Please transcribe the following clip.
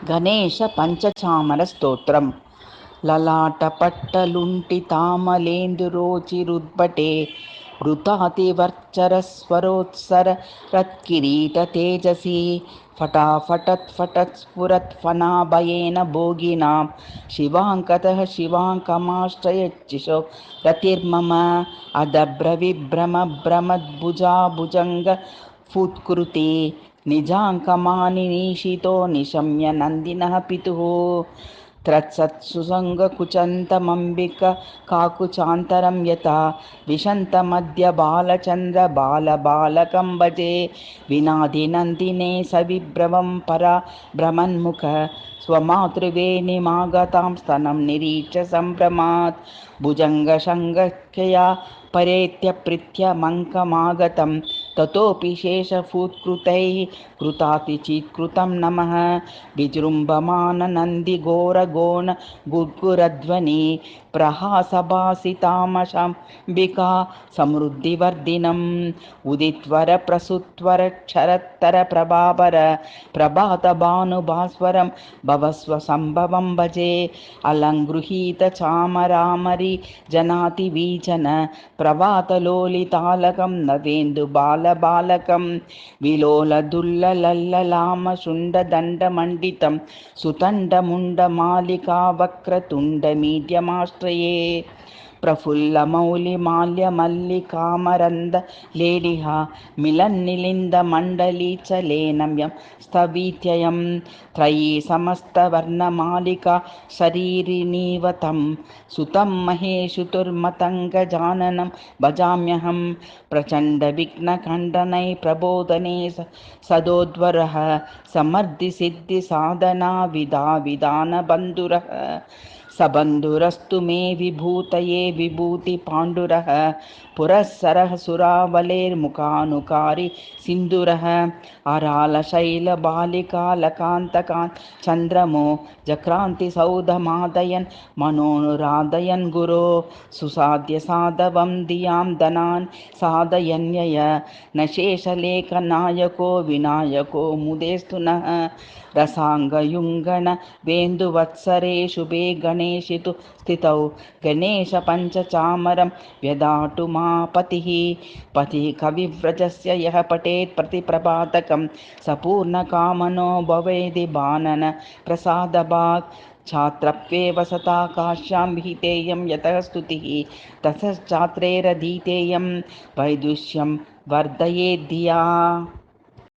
గణేశ పంచచామర స్తోత్రం. లలాటపట్టలుంటితామలేందురోచిరుద్భటే వృతాతివర్చరస్వరోత్సర రత్కిరీట తేజసి ఫటాఫటత్ఫటత్స్ఫురత్ఫనాభయేన భోగినాం శివాంకతః శివాంకమాశ్రయచ్చిశో రతిర్మమ అదభ్రవిభ్రమభ్రమద్భుజాభుజంగ ఫుత్కృతి నిజాంకమానినీషితో నిశమ్య నందినః పితుః త్రత్సత్సుసంగకుచంతమంబిక కాకుచాంతరం యతా విశంతమద్య బాలచంద్ర బాలబాలకం భజే వినాదినందినే సవిభ్రవం పరా భ్రమన్ముఖ స్వమాతృవేణిమాగతాం స్తనం నిరీక్ష సంభ్రమాత్ భుజంగశంగఖ్యయా పరేత్యప్రీత్యమంకమాగతం తతోపి శేషఫూత్కృతైః కృతాతిచిత్కృతం నమః విజృంభమాననందిఘోరగోణ గుర్గురధ్వని ప్రహాసభాసితామశంబికా సమృద్ధివర్ధినం ఉదిత్వరప్రసుత్వరక్షరత్తర ప్రభావర ప్రభాతభానుభాస్వరం భవస్వ సంభవం భజే అలంగృహీత చామరామరి జనాతివీజన ప్రభాతలోలితాలకం నవేందు బాలబాలకం విలోలదుల్లలల్లలామశుండదండమండితం సుతండముండమాలికావక్రతుండమీడ్యమాశ్రయే ప్రఫుల్లమౌలిమాల్యమల్లికామరంద లేడిహ మిలన్నిలిందమండలీచలేనమ్యం స్తవీత్యయం త్రయీ సమస్తవర్ణమాలికా శరీరిణీవతం సుతం మహేషుతుర్మతంగజాననం భజామ్యహం ప్రచండవిఘ్నఖండనై ప్రబోధనే సదోద్వరః సమర్థిసిద్ధి సాధనా విధానబంధురః సబంధురస్తు మే విభూతయే విభూతి పాండురః పురస్సరః సురావలేర్ముఖానుకారి సింధురః అరాళశైలబాలికాలకాంతకాన్ చంద్రమో జక్రాంతి సౌధమాదయన్ మనోనురాధయన్ గురో సుసాద్య సాధవం ధియాం ధనాన్ సాధయన్యయ నశేషలేఖనాయకో వినాయకో ముదేస్తు నః రసాంగయుంగణ వేందువత్సరే శుభే గణేశితు స్థితౌ గణేశ పంచచామరం వ్యదాటు మా పతిః పతిః కవివ్రజస్య యః పఠేత్ ప్రతిప్రభాతకం సపూర్ణకామనో భవేది బానన ప్రసాదభాగ్ ఛాత్రప్యేవ సతా కాశ్యాం విహితేయం యతః స్తుతిః తతశ్చాత్రైరధీతేయం వైదుష్యం వర్ధయేద్ధియా.